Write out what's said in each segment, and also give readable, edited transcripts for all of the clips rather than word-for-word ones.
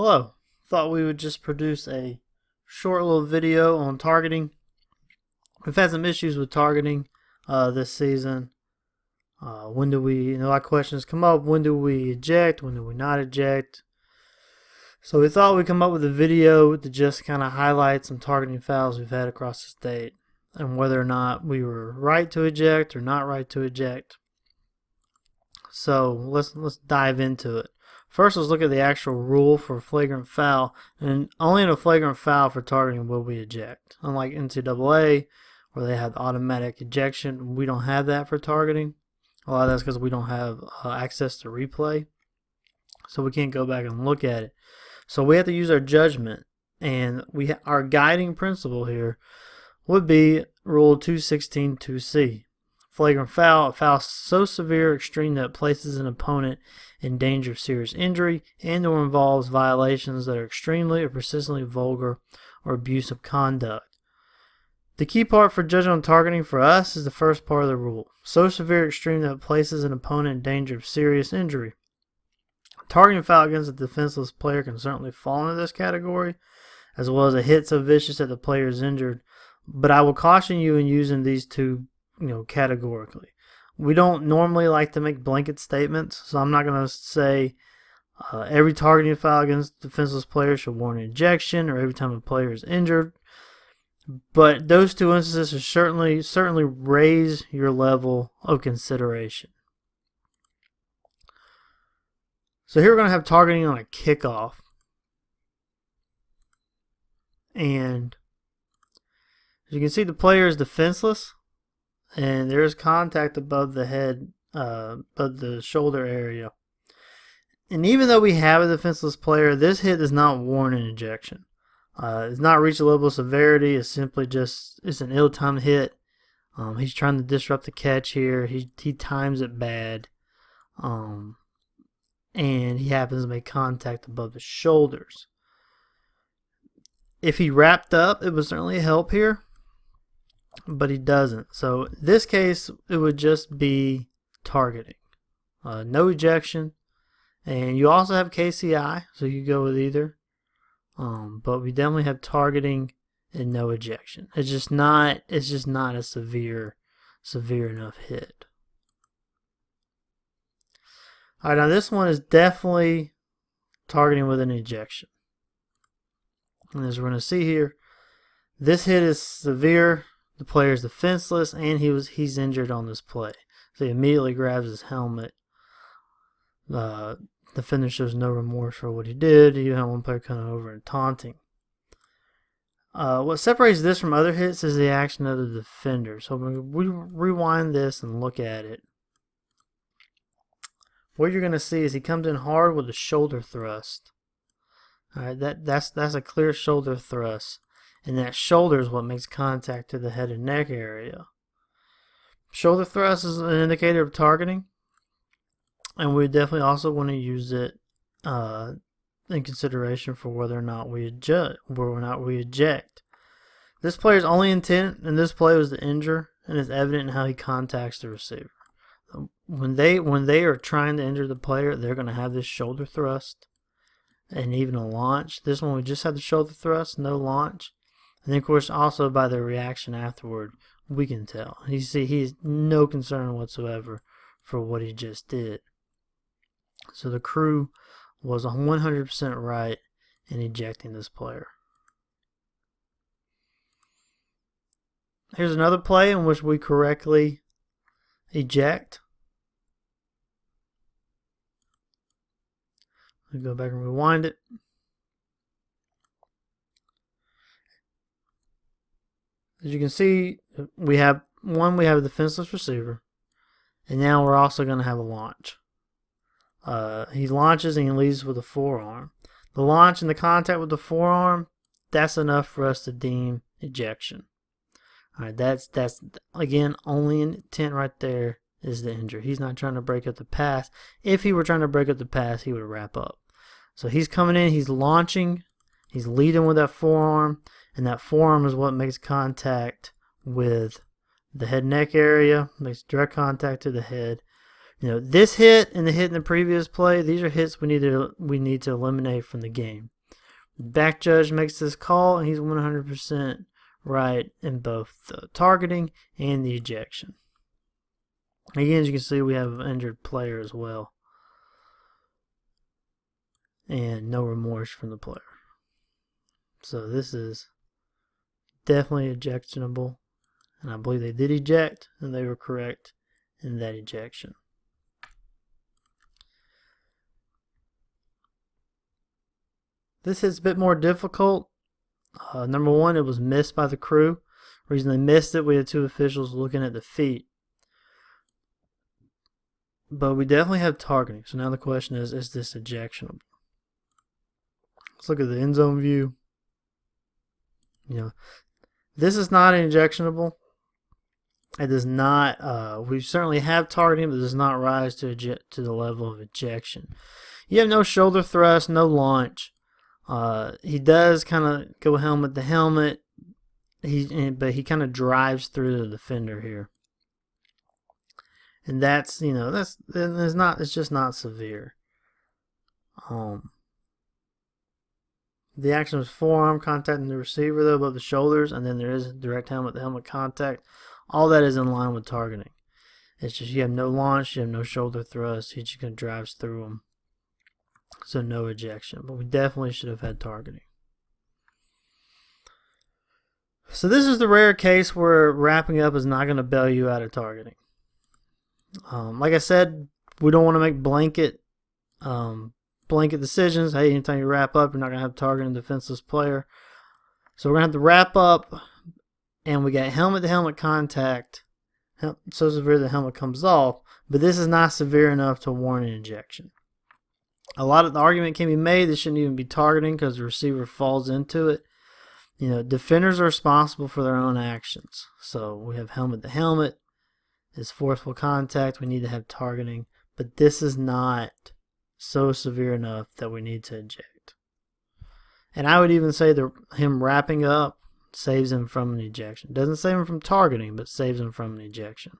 Hello. Thought we would just produce a short little video on targeting. We've had some issues with targeting this season. When do we, a lot of questions come up. When do we eject? When do we not eject? So we thought we'd come up with a video to just kind of highlight some targeting fouls we've had across the state and whether or not we were right to eject or not right to eject. So let's dive into it. First, let's look at the actual rule for flagrant foul, and only in a flagrant foul for targeting will we eject. Unlike NCAA, where they have automatic ejection, we don't have that for targeting. A lot of that's because we don't have access to replay, so we can't go back and look at it. So we have to use our judgment, and our guiding principle here would be Rule 216-2C. Flagrant foul, a foul so severe or extreme that it places an opponent in danger of serious injury and or involves violations that are extremely or persistently vulgar or abusive conduct. The key part for judging on targeting for us is the first part of the rule. So severe or extreme that it places an opponent in danger of serious injury. Targeting foul against a defenseless player can certainly fall into this category, as well as a hit so vicious that the player is injured. But I will caution you in using these two categorically. We don't normally like to make blanket statements, so I'm not going to say every targeting foul against defenseless players should warrant an ejection or every time a player is injured. But those two instances should certainly raise your level of consideration. So here we're going to have targeting on a kickoff. And as you can see, the player is defenseless. And there is contact above the head, above the shoulder area. And even though we have a defenseless player, this hit does not warrant an ejection. It's not reached a level of severity. It's simply it's an ill-timed hit. He's trying to disrupt the catch here. He times it bad. And he happens to make contact above the shoulders. If he wrapped up, it would certainly help here. But he doesn't. So in this case, it would just be targeting. No ejection. And you also have KCI, so you go with either. But we definitely have targeting and no ejection. It's just not a severe enough hit. Alright, now this one is definitely targeting with an ejection. And as we're going to see here, this hit is severe. The player is defenseless, and he's injured on this play. So he immediately grabs his helmet. The defender shows no remorse for what he did. You have one player coming over and taunting. What separates this from other hits is the action of the defender. So when we rewind this and look at it, what you're going to see is he comes in hard with a shoulder thrust. All right, that's a clear shoulder thrust. And that shoulder is what makes contact to the head and neck area. Shoulder thrust is an indicator of targeting. And we definitely also want to use it in consideration for whether or not we eject. This player's only intent in this play was to injure, and it's evident in how he contacts the receiver. When they are trying to injure the player, they're going to have this shoulder thrust and even a launch. This one we just have the shoulder thrust, no launch. And then, of course, also by the reaction afterward, we can tell. You see, he has no concern whatsoever for what he just did. So the crew was 100% right in ejecting this player. Here's another play in which we correctly eject. We go back and rewind it. As you can see, we have a defenseless receiver, and now we're also going to have a launch. He launches and he leads with a forearm. The launch and the contact with the forearm, that's enough for us to deem ejection. All right, that's again only intent right there is the injury. He's not trying to break up the pass. If he were trying to break up the pass, he would wrap up. So he's coming in, he's launching, he's leading with that forearm. And that forearm is what makes contact with the head neck area, makes direct contact to the head. This hit and the hit in the previous play, these are hits we need to eliminate from the game. The back judge makes this call, and he's 100% right in both the targeting and the ejection. Again, as you can see, we have an injured player as well, and no remorse from the player. So this is definitely ejectionable, and I believe they did eject, and they were correct in that ejection. This is a bit more difficult. Number one, it was missed by the crew. The reason they missed it, we had two officials looking at the feet. But we definitely have targeting. So now the question is this ejectionable? Let's look at the end zone view. This is not ejectionable. It does not. We certainly have targeting, but it does not rise to the level of ejection. You have no shoulder thrust, no launch. He does kind of go helmet to helmet. But he kind of drives through the defender here, and it's just not severe. The action was forearm contacting the receiver though above the shoulders, and then there is direct helmet to helmet contact. All that is in line with targeting. It's just you have no launch, you have no shoulder thrust. He just kind of drives through them. So no ejection, but we definitely should have had targeting. So this is the rare case where wrapping up is not going to bail you out of targeting. Like I said, we don't want to make blanket decisions. Hey, anytime you wrap up, you're not going to have targeting defenseless player. So we're going to have to wrap up, and we got helmet-to-helmet contact, so severe the helmet comes off, but this is not severe enough to warrant an ejection. A lot of the argument can be made this shouldn't even be targeting because the receiver falls into it. Defenders are responsible for their own actions. So we have helmet to helmet. It's forceful contact. We need to have targeting. But this is not so severe enough that we need to eject. And I would even say that him wrapping up saves him from an ejection. Doesn't save him from targeting, but saves him from an ejection.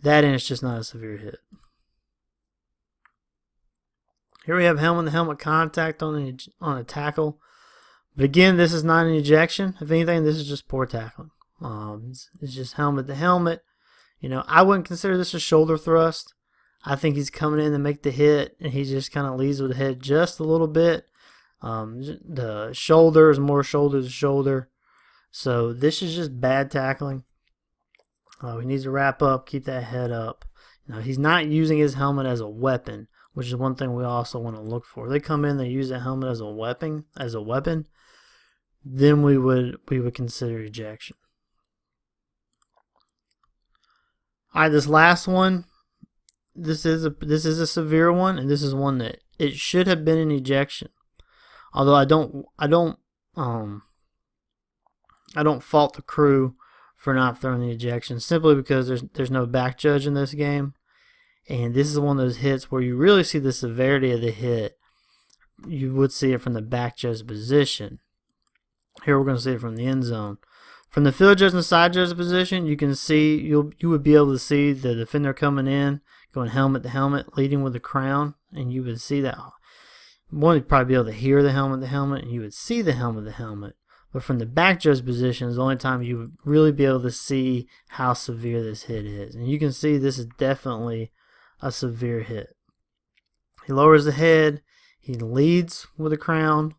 That and it's just not a severe hit. Here we have helmet-to-helmet contact on a tackle. But again, this is not an ejection. If anything, this is just poor tackling. It's just helmet-to-helmet. I wouldn't consider this a shoulder thrust. I think he's coming in to make the hit, and he just kind of leads with the head just a little bit. The shoulder is more shoulder to shoulder. So this is just bad tackling. He needs to wrap up, keep that head up. He's not using his helmet as a weapon, which is one thing we also want to look for. If they come in, they use that helmet as a weapon, then we would consider ejection. All right, this last one, this is a severe one, and this is one that it should have been an ejection. Although I don't fault the crew for not throwing the ejection simply because there's no back judge in this game. And this is one of those hits where you really see the severity of the hit. You would see it from the back judge position. Here we're going to see it from the end zone. From the field judge and side judge position, you can see you would be able to see the defender coming in, going helmet to helmet, leading with the crown, and you would see that. One, you'd probably be able to hear the helmet to helmet, and you would see the helmet to helmet. But from the back judge position is the only time you would really be able to see how severe this hit is. And you can see this is definitely a severe hit. He lowers the head. He leads with a crown.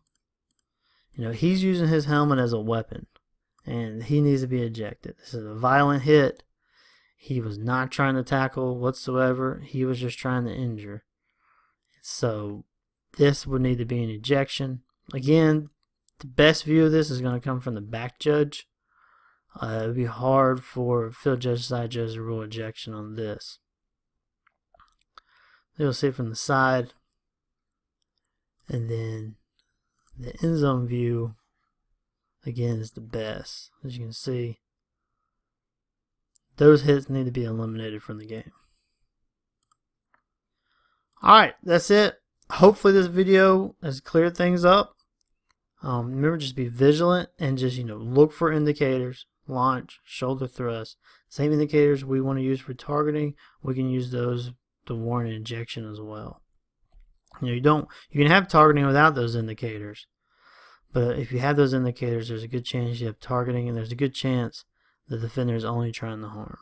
He's using his helmet as a weapon, and he needs to be ejected. This is a violent hit. He was not trying to tackle whatsoever. He was just trying to injure. So this would need to be an ejection. Again, the best view of this is going to come from the back judge. It would be hard for field judge, side judge to rule ejection on this. You'll see it from the side, and then the end zone view again is the best. As you can see, those hits need to be eliminated from the game. Alright, that's it. Hopefully this video has cleared things up. Remember, just be vigilant and just look for indicators. launch, shoulder thrust. Same indicators we want to use for targeting, we can use those to warn an ejection as well. You can have targeting without those indicators, but if you have those indicators, there's a good chance you have targeting, and there's a good chance the defender is only trying to harm.